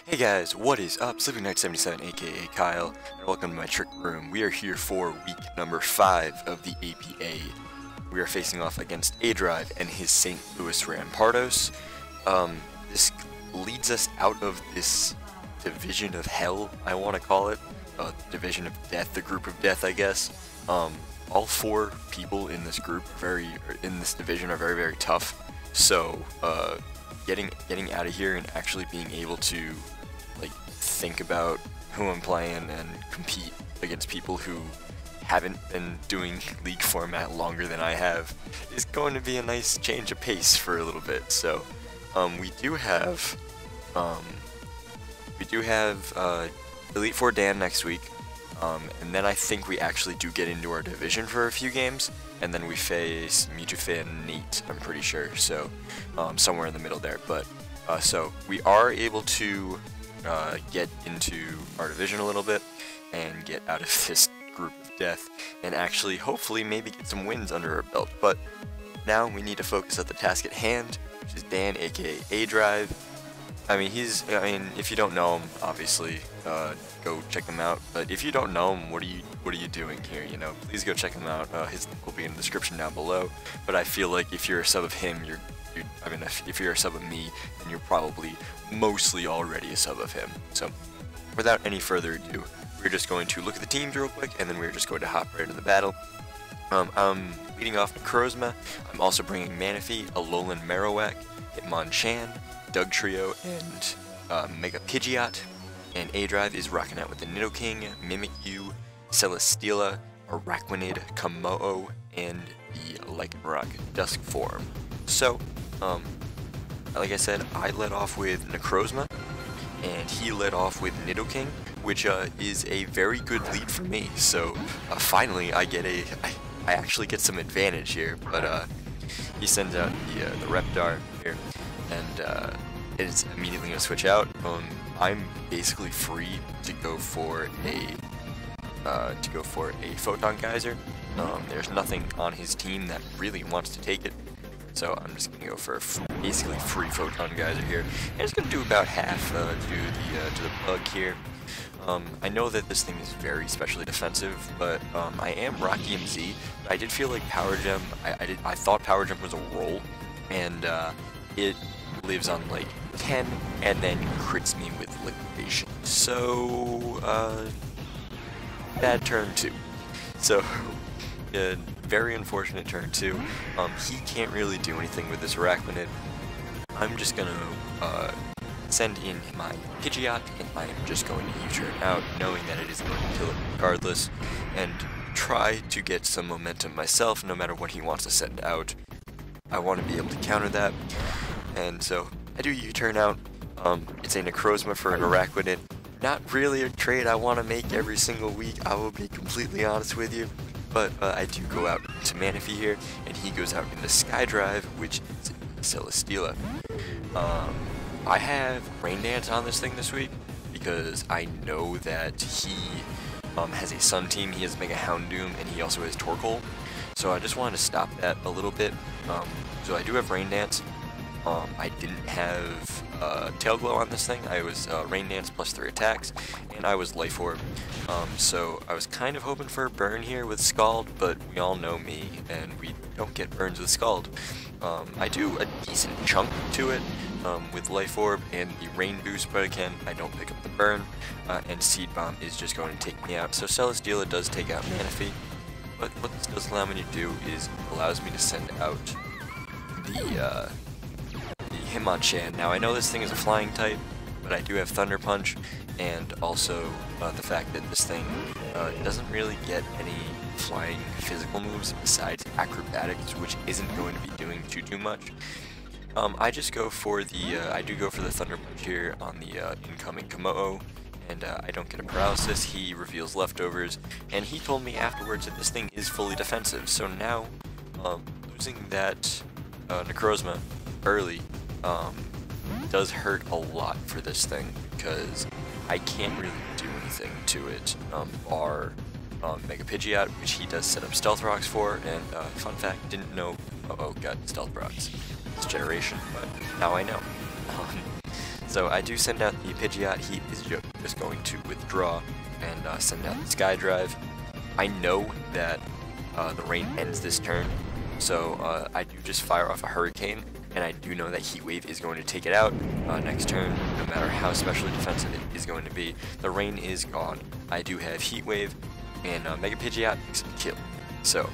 Hey guys, what is up? Sleeping Knight 77 aka Kyle, and welcome to my trick room. We are here for week number 5 of the APA. We are facing off against aDrive and his St. Louis Rampardos. This leads us out of this division of hell, I want to call it. Division of death, the group of death, I guess. All 4 people in this group, in this division, are very, very tough. So, getting out of here and actually being able to think about who I'm playing and compete against people who haven't been doing League format longer than I have is going to be a nice change of pace for a little bit. So we do have Elite Four Dan next week, and then I think we actually do get into our division for a few games, and then we face Mewtwo and Nate, I'm pretty sure. So somewhere in the middle there. But so we are able to get into our division a little bit and get out of this group of death and actually hopefully maybe get some wins under our belt. But now we need to focus at the task at hand, which is Dan aka aDrive. I mean, if you don't know him, obviously go check him out, but if you don't know him, what are you doing here, you know? Please go check him out. His link will be in the description down below. But I feel like if you're a sub of him, if you're a sub of me, then you're probably mostly already a sub of him. So, without any further ado, we're just going to look at the teams real quick, and then we're just going to hop right into the battle. I'm leading off Necrozma. I'm also bringing Manaphy, Alolan Marowak, Hitmonchan, Dugtrio, and Mega Pidgeot. And aDrive is rocking out with the Nidoking, Mimikyu, Celesteela, Araquanid, kommo-o, and the Lycanroc Dusk form. So, like I said, I led off with Necrozma, and he led off with Nidoking, which is a very good lead for me. So finally, I actually get some advantage here. But he sends out the Reptar here, and it's immediately gonna switch out. I'm basically free to go for a Photon Geyser. There's nothing on his team that really wants to take it. So I'm just going to go for a basically free Photon Geyser here. And it's going to do about half to the bug here. I know that this thing is very specially defensive, but I am Rocky MZ. I did feel like Power Gem, I thought Power Gem was a roll, and it lives on like 10 and then crits me with Liquidation. So, bad turn 2. So, very unfortunate turn 2. He can't really do anything with this Araquanid. I'm just gonna send in my Pidgeot, and I'm just going to U-turn out, knowing that it is going to kill it regardless, and try to get some momentum myself, no matter what he wants to send out. I want to be able to counter that, and so I do U-turn out. It's a Necrozma for an Araquanid. Not really a trade I want to make every single week, I will be completely honest with you. But I do go out into Manaphy here, and he goes out into SkyDrive, which is Celesteela. I have Rain Dance on this thing this week, because I know that he has a Sun team, he has Mega Houndoom, and he also has Torkoal. So I just wanted to stop that a little bit. So I do have Rain Dance. I didn't have Tail Glow on this thing. I was Rain Dance plus 3 attacks, and I was Life Orb. So I was kind of hoping for a burn here with Scald, but we all know me, and we don't get burns with Scald. I do a decent chunk to it with Life Orb and the Rain Boost, but again, I don't pick up the burn, and Seed Bomb is just going to take me out. So Celesteela does take out Manaphy, but what this does allow me to do is it allows me to send out the Hitmonchan. Now I know this thing is a flying type, but I do have Thunder Punch, and also the fact that this thing doesn't really get any flying physical moves besides acrobatics, which isn't going to be doing too much. I just go for the I do go for the Thunder Punch here on the incoming kommo-o, and I don't get a paralysis. He reveals leftovers, and he told me afterwards that this thing is fully defensive. So now losing that Necrozma early does hurt a lot for this thing, because I can't really do anything to it, bar Mega Pidgeot, which he does set up Stealth Rocks for, and fun fact, didn't know kommo-o got Stealth Rocks this generation, but now I know. So I do send out the Pidgeot. He is just going to withdraw and send out the aDrive. I know that the rain ends this turn, so I do just fire off a Hurricane, and I do know that Heat Wave is going to take it out next turn, no matter how specially defensive it is going to be. The rain is gone. I do have Heat Wave, and Mega Pidgeot makes a kill. So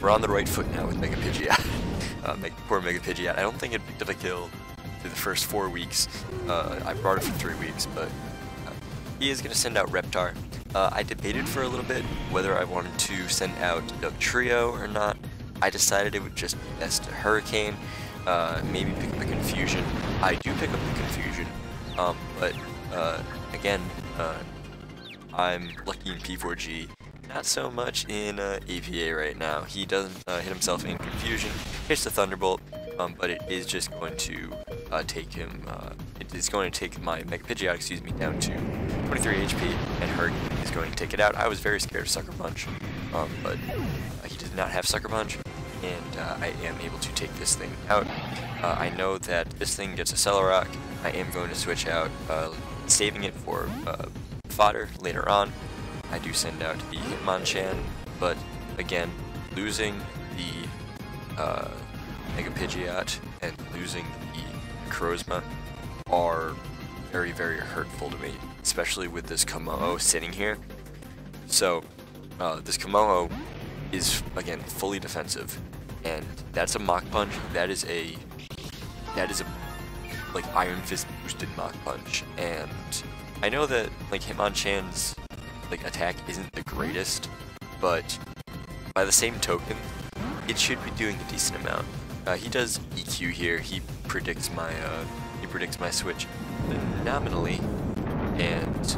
we're on the right foot now with Mega Pidgeot. Poor Mega Pidgeot. I don't think it picked up a kill through the first 4 weeks. I brought it for 3 weeks, but he is going to send out Reptar. I debated for a little bit whether I wanted to send out Trio or not. I decided it would just be best to Hurricane, maybe pick up the Confusion. I do pick up the Confusion, but again, I'm lucky in P4G, not so much in APA right now. He doesn't hit himself in Confusion, hits the Thunderbolt, but it is just going to take him, it is going to take my Mega Pidgeot, excuse me, down to 23 HP, and Hurricane is going to take it out. I was very scared of Sucker Punch, but he did not have Sucker Punch, and I am able to take this thing out. I know that this thing gets a Celorock. I am going to switch out, saving it for fodder later on. I do send out the Hitmonchan, but again, losing the Mega Pidgeot and losing the Necrozma are very, very hurtful to me, especially with this kommo-o sitting here. So this kommo-o is again fully defensive, and that's a Mach Punch. That is a like Iron Fist boosted Mach Punch, and I know that like Hitmonchan's like attack isn't the greatest, but by the same token, it should be doing a decent amount. He does EQ here. He predicts my switch nominally, and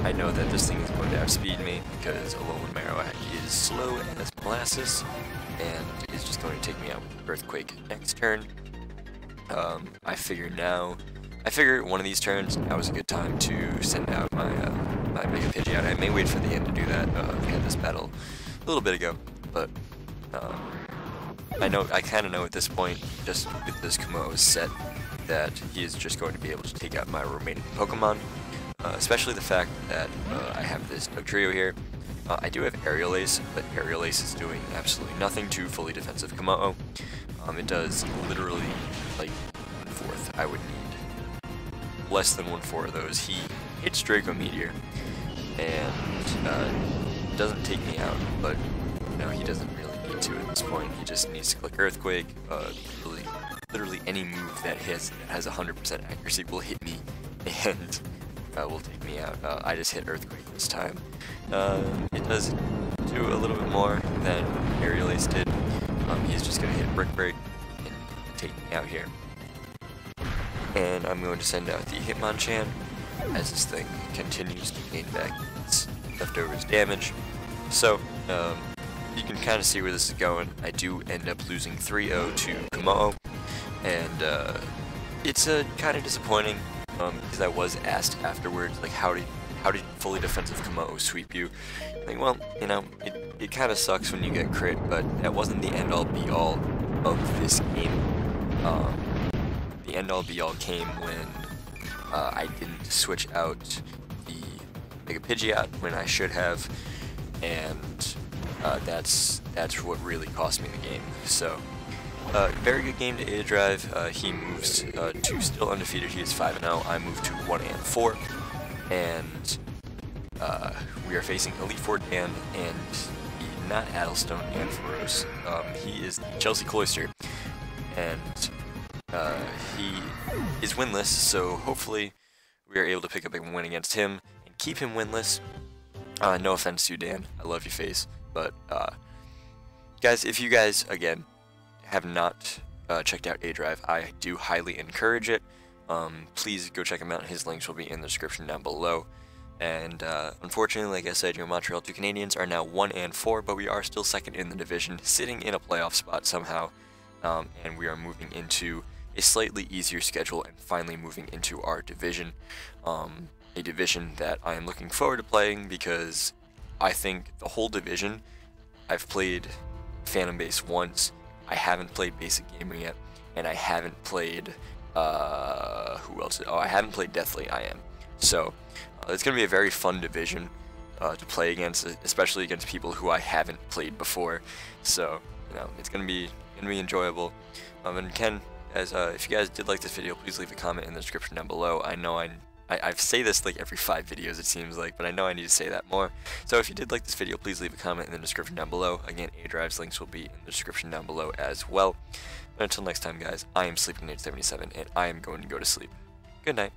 I know that this thing is going to outspeed me because Alolan Marrow is slow as molasses, and is just going to take me out with Earthquake next turn. I figure one of these turns, now is a good time to send out my my Mega Pidgeot. I may wait for the end to do that. We had this battle a little bit ago, but I kind of know at this point, just with this kommo-o set, that he is just going to be able to take out my remaining Pokemon, especially the fact that I have this Trio here. I do have Aerial Ace, but Aerial Ace is doing absolutely nothing to fully defensive kommo-o. It does literally like 1/4. I would need less than 1/4 of those. He hits Draco Meteor and doesn't take me out, but no, he doesn't really need to at this point. He just needs to click Earthquake. Literally any move that has 100% accuracy will hit me and will take me out. I just hit Earthquake this time. It does do a little bit more than Aerial Ace did. He's just going to hit Brick Break and take me out here. And I'm going to send out the Hitmonchan as this thing continues to gain back its leftovers damage. So, you can kind of see where this is going. I do end up losing 3-0 to kommo-o, and it's kind of disappointing because I was asked afterwards, like, how did fully defensive kommo-o sweep you? Like, well, you know, it kind of sucks when you get crit, but that wasn't the end-all be-all of this game. The end-all be-all came when I didn't switch out the Mega Pidgeot when I should have, and that's what really cost me the game. So, very good game to aDrive. He moves to still undefeated. He is 5-0. I move to 1-4, and we are facing Elite Four Dan and the not Addlestone Ampharos. He is Chelsea Cloyster, and he is winless, so hopefully we are able to pick up a win against him and keep him winless. No offense to you, Dan. I love your face. But, guys, if you guys, again, have not checked out aDrive, I do highly encourage it. Please go check him out. His links will be in the description down below. And unfortunately, like I said, your Montreal 2 Canadiens are now 1-4, but we are still second in the division, sitting in a playoff spot somehow. And we are moving into a slightly easier schedule and finally moving into our division. A division that I am looking forward to playing because I think the whole division, I've played Phantom Base once, I haven't played Basic Gamer yet, and I haven't played Who else? Oh, I haven't played Deathly. I am. So it's gonna be a very fun division to play against, especially against people who I haven't played before. So it's gonna be enjoyable. And Ken, as if you guys did like this video, please leave a comment in the description down below. I know I say this like every 5 videos it seems like, but I know I need to say that more. So if you did like this video, please leave a comment in the description down below. Again, aDrive's links will be in the description down below as well. And until next time, guys, I am Sleeping Nate 77, and I am going to go to sleep. Good night.